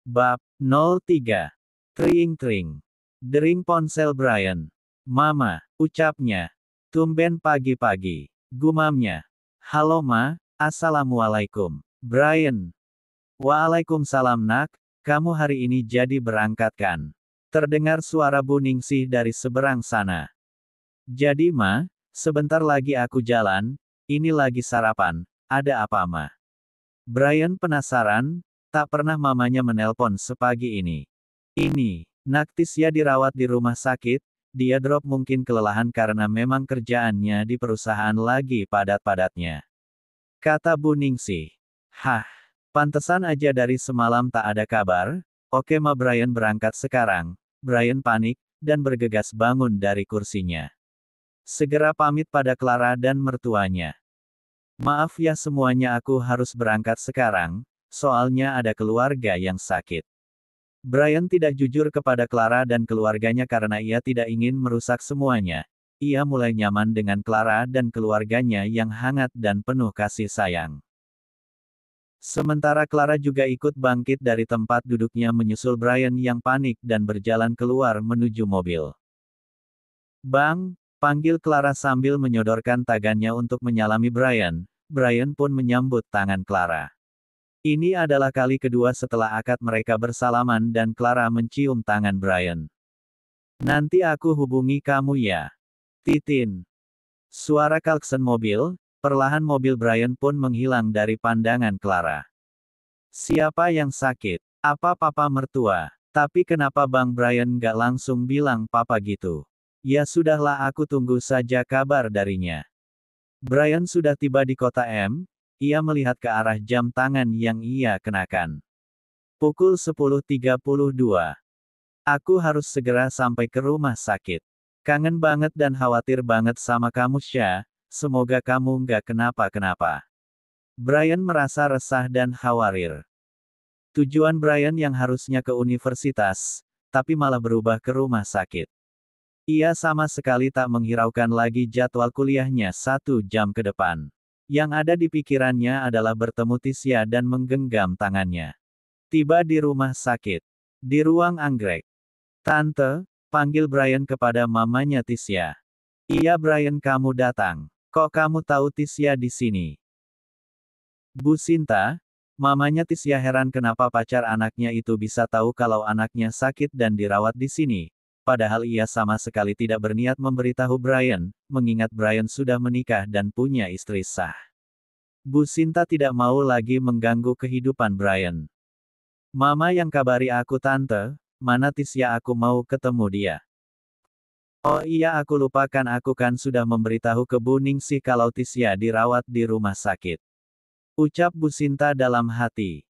Bab 03. Tring-tring. Dering ponsel Brian. Mama, ucapnya. Tumben pagi-pagi. Gumamnya. Halo Ma, Assalamualaikum. Brian. Waalaikumsalam nak, kamu hari ini jadi berangkat kan? Terdengar suara Bu Ningsih dari seberang sana. Jadi Ma, sebentar lagi aku jalan, ini lagi sarapan, ada apa Ma? Brian penasaran, tak pernah mamanya menelpon sepagi ini. Ini, nak Tisya dirawat di rumah sakit, dia drop mungkin kelelahan karena memang kerjaannya di perusahaan lagi padat-padatnya. Kata Bu Ningsih. Hah, pantesan aja dari semalam tak ada kabar. Oke Ma, Brian berangkat sekarang. Brian panik, dan bergegas bangun dari kursinya. Segera pamit pada Clara dan mertuanya. Maaf ya semuanya, aku harus berangkat sekarang, soalnya ada keluarga yang sakit. Brian tidak jujur kepada Clara dan keluarganya karena ia tidak ingin merusak semuanya. Ia mulai nyaman dengan Clara dan keluarganya yang hangat dan penuh kasih sayang. Sementara Clara juga ikut bangkit dari tempat duduknya menyusul Brian yang panik dan berjalan keluar menuju mobil. Bang, panggil Clara sambil menyodorkan tangannya untuk menyalami Brian. Brian pun menyambut tangan Clara. Ini adalah kali kedua setelah akad mereka bersalaman dan Clara mencium tangan Brian. Nanti aku hubungi kamu ya. Titin. Suara klakson mobil, perlahan mobil Brian pun menghilang dari pandangan Clara. Siapa yang sakit? Apa papa mertua? Tapi kenapa Bang Brian nggak langsung bilang papa gitu? Ya sudahlah, aku tunggu saja kabar darinya. Brian sudah tiba di kota M. Ia melihat ke arah jam tangan yang ia kenakan. Pukul 10.32. Aku harus segera sampai ke rumah sakit. Kangen banget dan khawatir banget sama kamu Sya, semoga kamu nggak kenapa-kenapa. Brian merasa resah dan khawatir. Tujuan Brian yang harusnya ke universitas, tapi malah berubah ke rumah sakit. Ia sama sekali tak menghiraukan lagi jadwal kuliahnya 1 jam ke depan. Yang ada di pikirannya adalah bertemu Tisya dan menggenggam tangannya. Tiba di rumah sakit. Di ruang anggrek. Tante, panggil Brian kepada mamanya Tisya. Iya Brian, kamu datang. Kok kamu tahu Tisya di sini? Bu Sinta, mamanya Tisya heran kenapa pacar anaknya itu bisa tahu kalau anaknya sakit dan dirawat di sini. Padahal ia sama sekali tidak berniat memberitahu Brian, mengingat Brian sudah menikah dan punya istri sah. Bu Sinta tidak mau lagi mengganggu kehidupan Brian. Mama yang kabari aku tante, mana Tisya, aku mau ketemu dia. Oh iya, aku lupakan, aku kan sudah memberitahu ke Bu Ningsih kalau Tisya dirawat di rumah sakit. Ucap Bu Sinta dalam hati.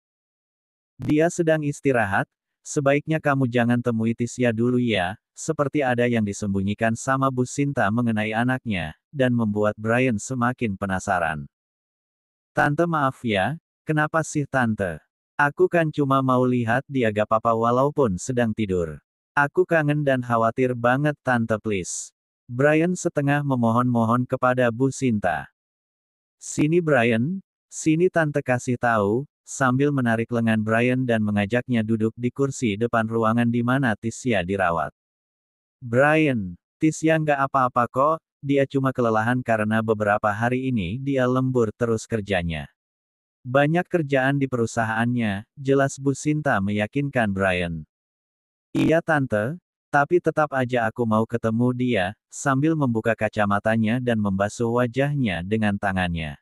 Dia sedang istirahat, sebaiknya kamu jangan temui Tisya dulu ya, seperti ada yang disembunyikan sama Bu Sinta mengenai anaknya, dan membuat Brian semakin penasaran. Tante maaf ya, kenapa sih Tante? Aku kan cuma mau lihat dia gak apa-apa walaupun sedang tidur. Aku kangen dan khawatir banget Tante please. Brian setengah memohon-mohon kepada Bu Sinta. Sini Brian, sini Tante kasih tahu, sambil menarik lengan Brian dan mengajaknya duduk di kursi depan ruangan di mana Tisya dirawat. Brian, Tisya nggak apa-apa kok, dia cuma kelelahan karena beberapa hari ini dia lembur terus kerjanya. Banyak kerjaan di perusahaannya, jelas Bu Sinta meyakinkan Brian. Iya Tante, tapi tetap aja aku mau ketemu dia, sambil membuka kacamatanya dan membasuh wajahnya dengan tangannya.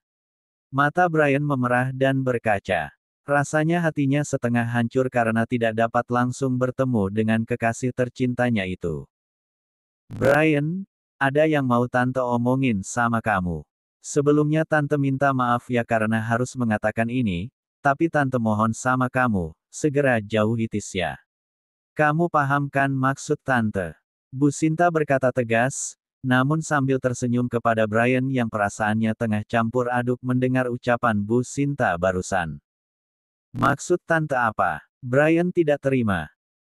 Mata Brian memerah dan berkaca. Rasanya hatinya setengah hancur karena tidak dapat langsung bertemu dengan kekasih tercintanya itu. Brian, ada yang mau Tante omongin sama kamu. Sebelumnya Tante minta maaf ya karena harus mengatakan ini, tapi Tante mohon sama kamu, segera jauhi Tisya. Kamu paham kan maksud Tante? Bu Sinta berkata tegas, namun sambil tersenyum kepada Brian yang perasaannya tengah campur aduk mendengar ucapan Bu Sinta barusan. Maksud Tante apa? Brian tidak terima.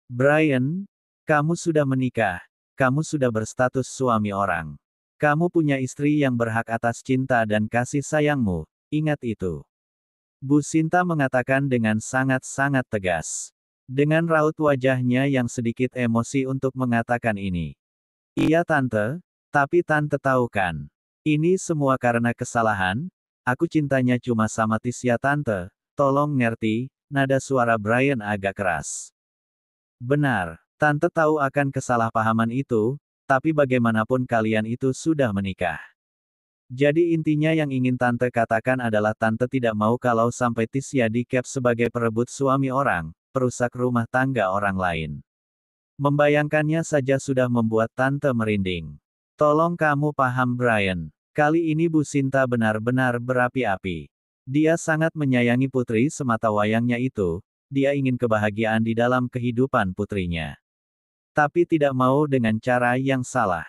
Brian, kamu sudah menikah. Kamu sudah berstatus suami orang. Kamu punya istri yang berhak atas cinta dan kasih sayangmu, ingat itu. Bu Sinta mengatakan dengan sangat-sangat tegas. Dengan raut wajahnya yang sedikit emosi untuk mengatakan ini. Iya tante, tapi tante tahu kan. Ini semua karena kesalahan, aku cintanya cuma sama Tisya tante, tolong ngerti, nada suara Brian agak keras. Benar, tante tahu akan kesalahpahaman itu, tapi bagaimanapun kalian itu sudah menikah. Jadi intinya yang ingin tante katakan adalah tante tidak mau kalau sampai Tisya dicap sebagai perebut suami orang, perusak rumah tangga orang lain. Membayangkannya saja sudah membuat tante merinding. Tolong kamu paham Brian. Kali ini Bu Sinta benar-benar berapi-api. Dia sangat menyayangi putri sematawayangnya itu, dia ingin kebahagiaan di dalam kehidupan putrinya. Tapi tidak mau dengan cara yang salah.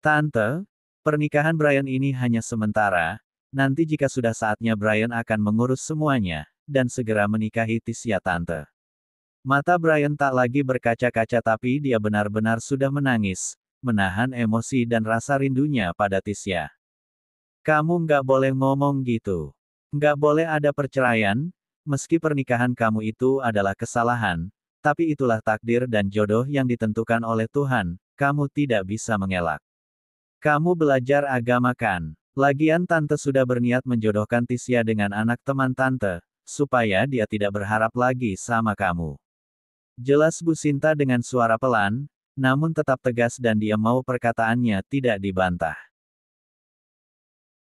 Tante, pernikahan Brian ini hanya sementara, nanti jika sudah saatnya Brian akan mengurus semuanya, dan segera menikahi Tisya tante. Mata Brian tak lagi berkaca-kaca tapi dia benar-benar sudah menangis, menahan emosi dan rasa rindunya pada Tisya. Kamu nggak boleh ngomong gitu. Nggak boleh ada perceraian, meski pernikahan kamu itu adalah kesalahan, tapi itulah takdir dan jodoh yang ditentukan oleh Tuhan, kamu tidak bisa mengelak. Kamu belajar agama kan? Lagian tante sudah berniat menjodohkan Tisya dengan anak teman tante, supaya dia tidak berharap lagi sama kamu. Jelas Bu Sinta dengan suara pelan, namun tetap tegas dan dia mau perkataannya tidak dibantah.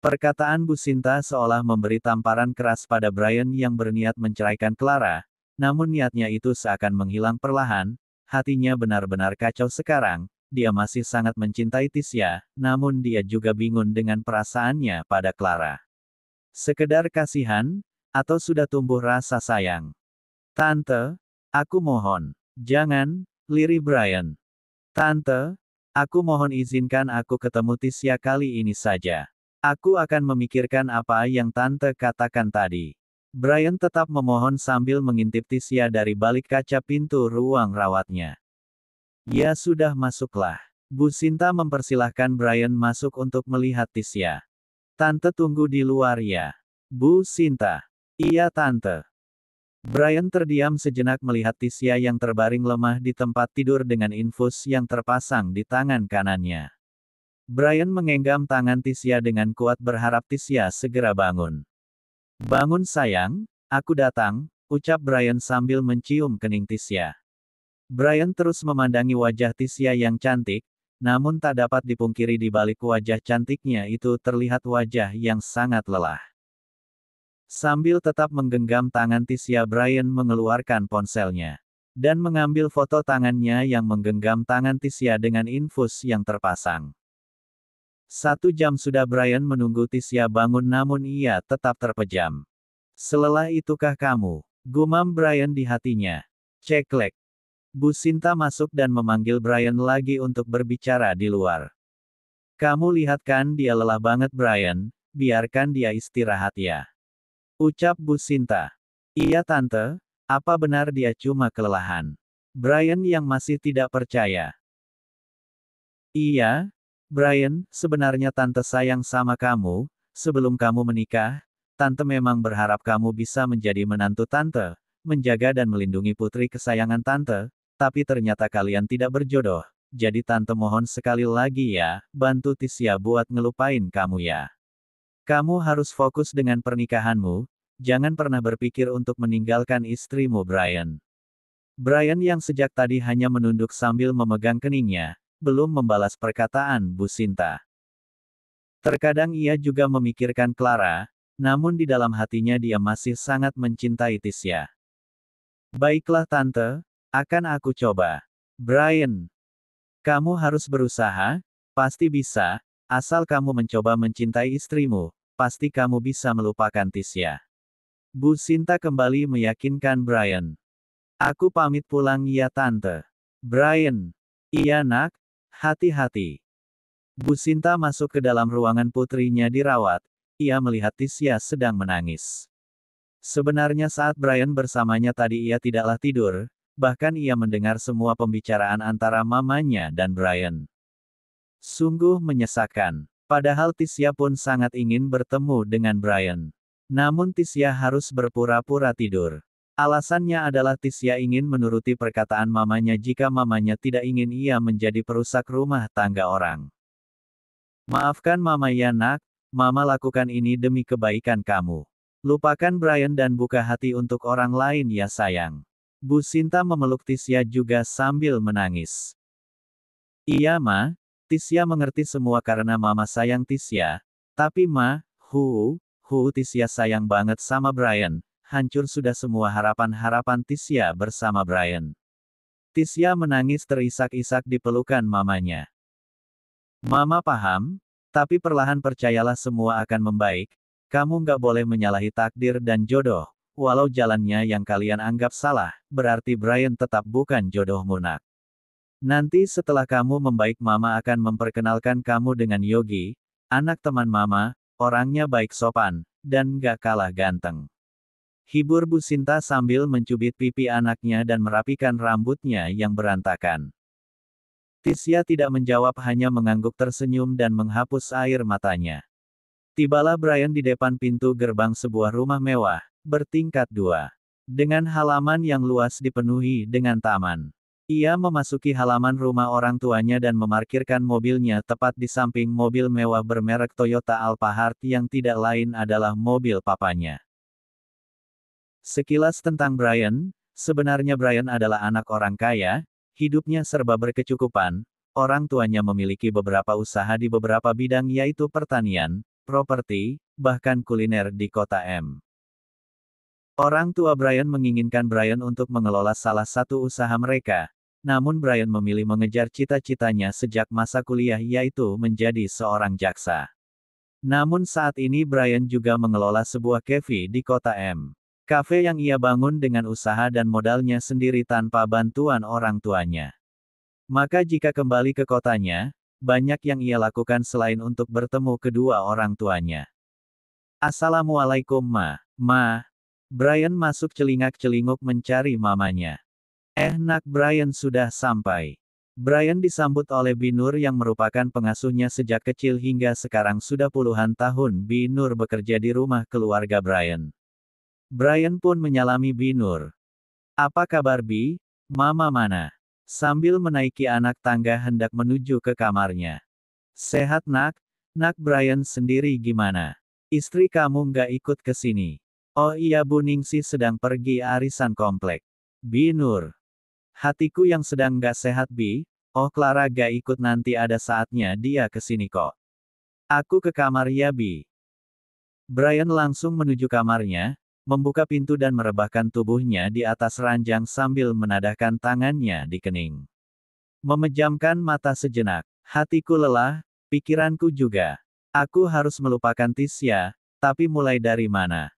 Perkataan Bu Sinta seolah memberi tamparan keras pada Brian yang berniat menceraikan Clara, namun niatnya itu seakan menghilang perlahan, hatinya benar-benar kacau sekarang. Dia masih sangat mencintai Tisya, namun dia juga bingung dengan perasaannya pada Clara. Sekedar kasihan, atau sudah tumbuh rasa sayang? Tante, aku mohon, jangan, lirih Brian. Tante, aku mohon izinkan aku ketemu Tisya kali ini saja. Aku akan memikirkan apa yang tante katakan tadi. Brian tetap memohon sambil mengintip Tisya dari balik kaca pintu ruang rawatnya. Ya sudah masuklah. Bu Sinta mempersilahkan Brian masuk untuk melihat Tisya. Tante tunggu di luar ya. Bu Sinta. Iya tante. Brian terdiam sejenak melihat Tisya yang terbaring lemah di tempat tidur dengan infus yang terpasang di tangan kanannya. Brian menggenggam tangan Tisya dengan kuat berharap Tisya segera bangun. Bangun sayang, aku datang, ucap Brian sambil mencium kening Tisya. Brian terus memandangi wajah Tisya yang cantik, namun tak dapat dipungkiri di balik wajah cantiknya itu terlihat wajah yang sangat lelah. Sambil tetap menggenggam tangan Tisya, Brian mengeluarkan ponselnya. Dan mengambil foto tangannya yang menggenggam tangan Tisya dengan infus yang terpasang. 1 jam sudah Brian menunggu Tisya bangun namun ia tetap terpejam. Selelah itukah kamu? Gumam Brian di hatinya. Ceklek. Bu Sinta masuk dan memanggil Brian lagi untuk berbicara di luar. Kamu lihat kan dia lelah banget Brian, biarkan dia istirahat ya. Ucap Bu Sinta. Iya tante, apa benar dia cuma kelelahan? Brian yang masih tidak percaya. Iya, Brian, sebenarnya tante sayang sama kamu, sebelum kamu menikah, tante memang berharap kamu bisa menjadi menantu tante, menjaga dan melindungi putri kesayangan tante, tapi ternyata kalian tidak berjodoh, jadi tante mohon sekali lagi ya, bantu Tisya buat ngelupain kamu ya. Kamu harus fokus dengan pernikahanmu, jangan pernah berpikir untuk meninggalkan istrimu Brian. Brian yang sejak tadi hanya menunduk sambil memegang keningnya, belum membalas perkataan Bu Sinta. Terkadang ia juga memikirkan Clara, namun di dalam hatinya dia masih sangat mencintai Tisya. Baiklah tante, akan aku coba. Brian, kamu harus berusaha, pasti bisa, asal kamu mencoba mencintai istrimu, pasti kamu bisa melupakan Tisya. Bu Sinta kembali meyakinkan Brian. Aku pamit pulang ya tante. Brian. Iya nak, hati-hati. Bu Sinta masuk ke dalam ruangan putrinya dirawat, ia melihat Tisya sedang menangis. Sebenarnya saat Brian bersamanya tadi ia tidaklah tidur, bahkan ia mendengar semua pembicaraan antara mamanya dan Brian. Sungguh menyesakkan. Padahal Tisya pun sangat ingin bertemu dengan Brian. Namun Tisya harus berpura-pura tidur. Alasannya adalah Tisya ingin menuruti perkataan mamanya jika mamanya tidak ingin ia menjadi perusak rumah tangga orang. Maafkan mama ya nak, mama lakukan ini demi kebaikan kamu. Lupakan Brian dan buka hati untuk orang lain ya sayang. Bu Sinta memeluk Tisya juga sambil menangis. Iya ma, Tisya mengerti semua karena mama sayang Tisya. Tapi ma, Tisya sayang banget sama Brian. Hancur sudah semua harapan-harapan Tisya bersama Brian. Tisya menangis terisak-isak di pelukan mamanya. Mama paham, tapi perlahan percayalah semua akan membaik. Kamu nggak boleh menyalahi takdir dan jodoh. Walau jalannya yang kalian anggap salah, berarti Brian tetap bukan jodohmu nak. Nanti setelah kamu membaik mama akan memperkenalkan kamu dengan Yogi, anak teman mama, orangnya baik sopan, dan nggak kalah ganteng. Hibur Bu Sinta sambil mencubit pipi anaknya dan merapikan rambutnya yang berantakan. Tisya tidak menjawab hanya mengangguk tersenyum dan menghapus air matanya. Tibalah Brian di depan pintu gerbang sebuah rumah mewah, bertingkat 2. Dengan halaman yang luas dipenuhi dengan taman. Ia memasuki halaman rumah orang tuanya dan memarkirkan mobilnya tepat di samping mobil mewah bermerek Toyota Alphard yang tidak lain adalah mobil papanya. Sekilas tentang Brian, sebenarnya Brian adalah anak orang kaya, hidupnya serba berkecukupan, orang tuanya memiliki beberapa usaha di beberapa bidang yaitu pertanian, properti, bahkan kuliner di kota M. Orang tua Brian menginginkan Brian untuk mengelola salah satu usaha mereka, namun Brian memilih mengejar cita-citanya sejak masa kuliah yaitu menjadi seorang jaksa. Namun saat ini Brian juga mengelola sebuah cafe di kota M. Kafe yang ia bangun dengan usaha dan modalnya sendiri tanpa bantuan orang tuanya. Maka jika kembali ke kotanya, banyak yang ia lakukan selain untuk bertemu kedua orang tuanya. Assalamualaikum ma. Brian masuk celingak-celinguk mencari mamanya. Nak Brian sudah sampai. Brian disambut oleh Binur yang merupakan pengasuhnya sejak kecil hingga sekarang sudah puluhan tahun Binur bekerja di rumah keluarga Brian. Brian pun menyalami Binur. Apa kabar Bi? Mama mana? Sambil menaiki anak tangga hendak menuju ke kamarnya. Sehat nak? Nak Brian sendiri gimana? Istri kamu nggak ikut ke sini? Oh iya Bu Ningsih sedang pergi arisan komplek. Binur. Hatiku yang sedang nggak sehat Bi. Oh Clara gak ikut nanti ada saatnya dia ke sini kok. Aku ke kamar ya Bi. Brian langsung menuju kamarnya, membuka pintu dan merebahkan tubuhnya di atas ranjang sambil menadahkan tangannya di kening. Memejamkan mata sejenak. Hatiku lelah, pikiranku juga. Aku harus melupakan Tisya, tapi mulai dari mana?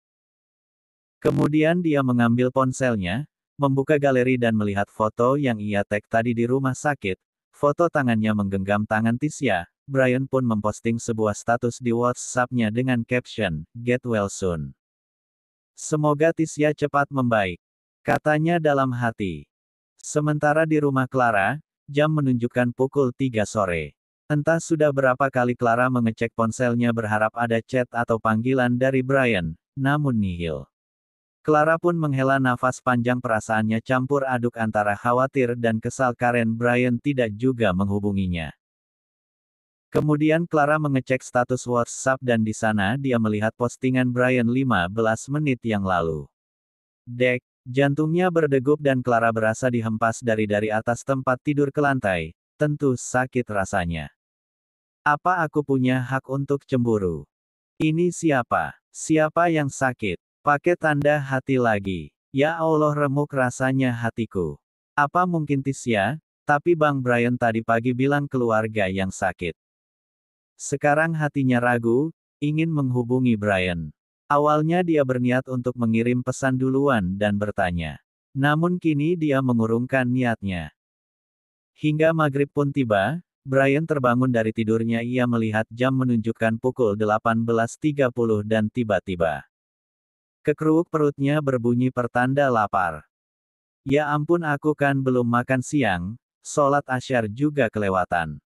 Kemudian dia mengambil ponselnya, membuka galeri dan melihat foto yang ia tag tadi di rumah sakit. Foto tangannya menggenggam tangan Tisya. Brian pun memposting sebuah status di WhatsApp-nya dengan caption, "Get well soon." Semoga Tisya cepat membaik, katanya dalam hati. Sementara di rumah Clara, jam menunjukkan pukul 3 sore. Entah sudah berapa kali Clara mengecek ponselnya berharap ada chat atau panggilan dari Brian, namun nihil. Clara pun menghela nafas panjang perasaannya campur aduk antara khawatir dan kesal karena Brian tidak juga menghubunginya. Kemudian Clara mengecek status WhatsApp dan di sana dia melihat postingan Brian 15 menit yang lalu. Dek, jantungnya berdegup dan Clara berasa dihempas dari atas tempat tidur ke lantai, tentu sakit rasanya. Apa aku punya hak untuk cemburu? Ini siapa? Siapa yang sakit? Pakai tanda hati lagi. Ya Allah remuk rasanya hatiku. Apa mungkin Tisya? Tapi Bang Brian tadi pagi bilang keluarga yang sakit. Sekarang hatinya ragu, ingin menghubungi Brian. Awalnya dia berniat untuk mengirim pesan duluan dan bertanya. Namun kini dia mengurungkan niatnya. Hingga maghrib pun tiba, Brian terbangun dari tidurnya ia melihat jam menunjukkan pukul 18.30 dan tiba-tiba. Kekeruk perutnya berbunyi pertanda lapar. Ya ampun aku kan belum makan siang, sholat asyar juga kelewatan.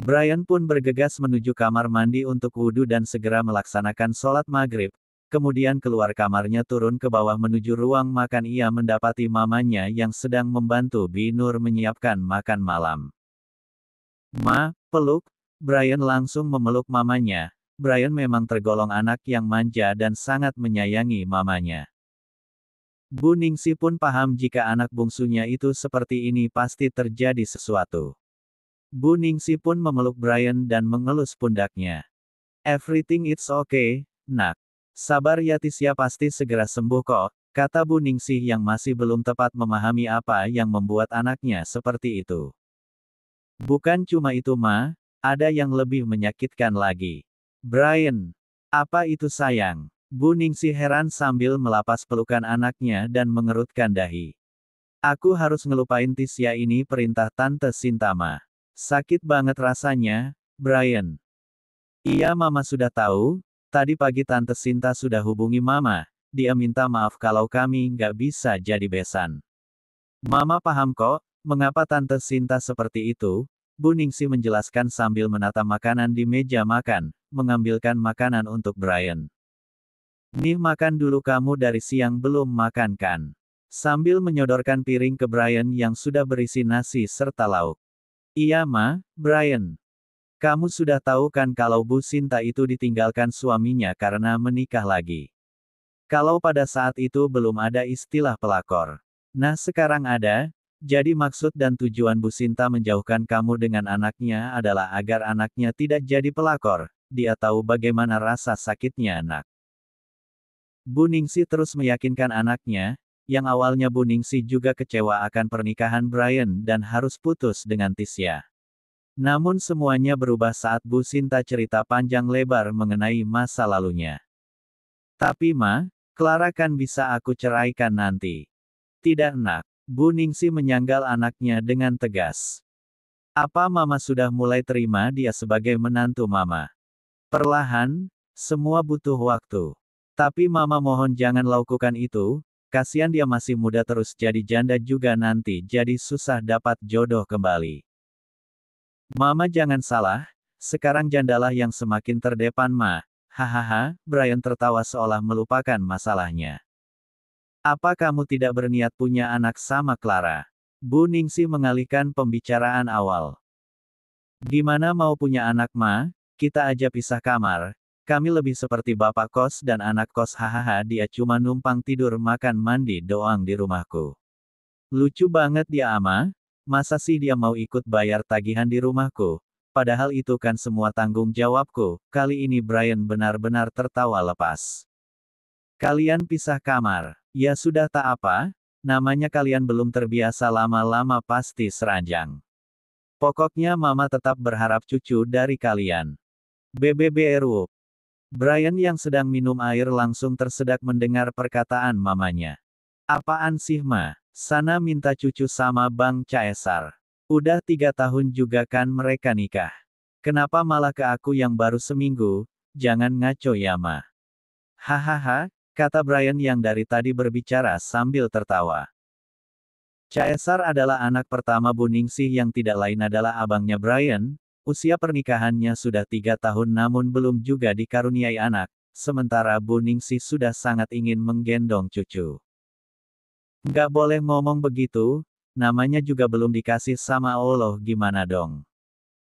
Brian pun bergegas menuju kamar mandi untuk wudhu dan segera melaksanakan sholat maghrib. kemudian keluar kamarnya turun ke bawah menuju ruang makan. Ia mendapati mamanya yang sedang membantu Bi Nur menyiapkan makan malam. "Ma, peluk." Brian langsung memeluk mamanya. Brian memang tergolong anak yang manja dan sangat menyayangi mamanya. Bu Ningsi pun paham jika anak bungsunya itu seperti ini pasti terjadi sesuatu. Bu Ningsi pun memeluk Brian dan mengelus pundaknya. "Everything it's okay, nak. Sabar ya Tisya, pasti segera sembuh kok," kata Bu Ningsih yang masih belum tepat memahami apa yang membuat anaknya seperti itu. "Bukan cuma itu Ma, ada yang lebih menyakitkan lagi." "Brian, apa itu sayang?" Bu Ningsih heran sambil melapas pelukan anaknya dan mengerutkan dahi. "Aku harus ngelupain Tisya ini, perintah Tante Sinta Ma. Sakit banget rasanya, Brian." "Iya Mama sudah tahu, tadi pagi Tante Sinta sudah hubungi Mama, dia minta maaf kalau kami nggak bisa jadi besan." "Mama paham kok, mengapa Tante Sinta seperti itu," Bu Ningsih menjelaskan sambil menata makanan di meja makan, mengambilkan makanan untuk Brian. "Nih makan dulu, kamu dari siang belum makan kan?" Sambil menyodorkan piring ke Brian yang sudah berisi nasi serta lauk. "Iya Ma, Brian. Kamu sudah tahu kan kalau Bu Sinta itu ditinggalkan suaminya karena menikah lagi. Kalau pada saat itu belum ada istilah pelakor. Nah sekarang ada, jadi maksud dan tujuan Bu Sinta menjauhkan kamu dengan anaknya adalah agar anaknya tidak jadi pelakor. Dia tahu bagaimana rasa sakitnya anak." Bu Ningsih terus meyakinkan anaknya, yang awalnya Bu Ningsih juga kecewa akan pernikahan Brian dan harus putus dengan Tisya. Namun semuanya berubah saat Bu Sinta cerita panjang lebar mengenai masa lalunya. "Tapi Ma, Clara kan bisa aku ceraikan nanti." "Tidak nak." Bu Ningsih menyanggal anaknya dengan tegas. "Apa Mama sudah mulai terima dia sebagai menantu Mama? Perlahan, semua butuh waktu. Tapi Mama mohon jangan lakukan itu, kasihan dia masih muda terus jadi janda juga nanti jadi susah dapat jodoh kembali." "Mama jangan salah, sekarang jandalah yang semakin terdepan Ma." "Hahaha," Brian tertawa seolah melupakan masalahnya. "Apa kamu tidak berniat punya anak sama Clara?" Bu Ningsih mengalihkan pembicaraan awal. "Gimana mau punya anak Ma, kita aja pisah kamar. Kami lebih seperti bapak kos dan anak kos, hahaha, dia cuma numpang tidur makan mandi doang di rumahku. Lucu banget dia Ama, masa sih dia mau ikut bayar tagihan di rumahku? Padahal itu kan semua tanggung jawabku." Kali ini Brian benar-benar tertawa lepas. "Kalian pisah kamar? Ya sudah tak apa, namanya kalian belum terbiasa, lama-lama pasti seranjang. Pokoknya Mama tetap berharap cucu dari kalian." BBBRU. Brian yang sedang minum air langsung tersedak mendengar perkataan mamanya. "Apaan sih Ma? Sana minta cucu sama Bang Caesar. Udah 3 tahun juga kan mereka nikah. Kenapa malah ke aku yang baru seminggu? Jangan ngaco ya Ma." "Hahaha," kata Brian yang dari tadi berbicara sambil tertawa. Caesar adalah anak pertama Bu Ningsih yang tidak lain adalah abangnya Brian. Usia pernikahannya sudah 3 tahun namun belum juga dikaruniai anak, sementara Bu Ningsih sudah sangat ingin menggendong cucu. "Nggak boleh ngomong begitu, namanya juga belum dikasih sama Allah, gimana dong?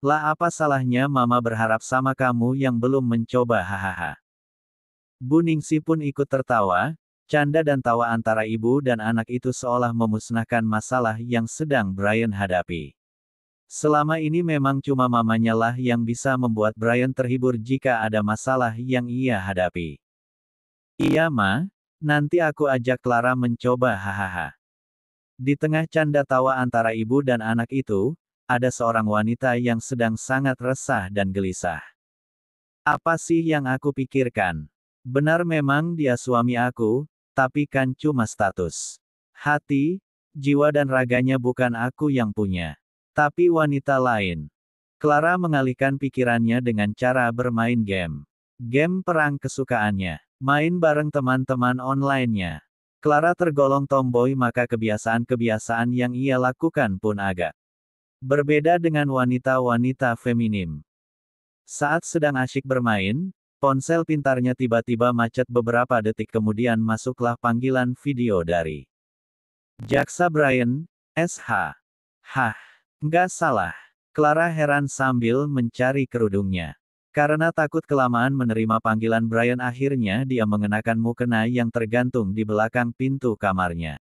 Lah apa salahnya Mama berharap sama kamu yang belum mencoba, hahaha." Bu Ningsih pun ikut tertawa, canda dan tawa antara ibu dan anak itu seolah memusnahkan masalah yang sedang Brian hadapi. Selama ini memang cuma mamanya lah yang bisa membuat Brian terhibur jika ada masalah yang ia hadapi. "Iya Ma, nanti aku ajak Clara mencoba, hahaha." Di tengah canda tawa antara ibu dan anak itu, ada seorang wanita yang sedang sangat resah dan gelisah. "Apa sih yang aku pikirkan? Benar memang dia suami aku, tapi kan cuma status. Hati, jiwa dan raganya bukan aku yang punya. Tapi wanita lain." Clara mengalihkan pikirannya dengan cara bermain game. Game perang kesukaannya. Main bareng teman-teman online-nya. Clara tergolong tomboy, maka kebiasaan-kebiasaan yang ia lakukan pun agak berbeda dengan wanita-wanita feminim. Saat sedang asyik bermain, Ponsel pintarnya tiba-tiba macet beberapa detik kemudian masuklah panggilan video dari Jaksa Brian, SH. Hah, nggak salah. Clara heran sambil mencari kerudungnya. Karena takut kelamaan menerima panggilan Brian akhirnya dia mengenakan mukena yang tergantung di belakang pintu kamarnya.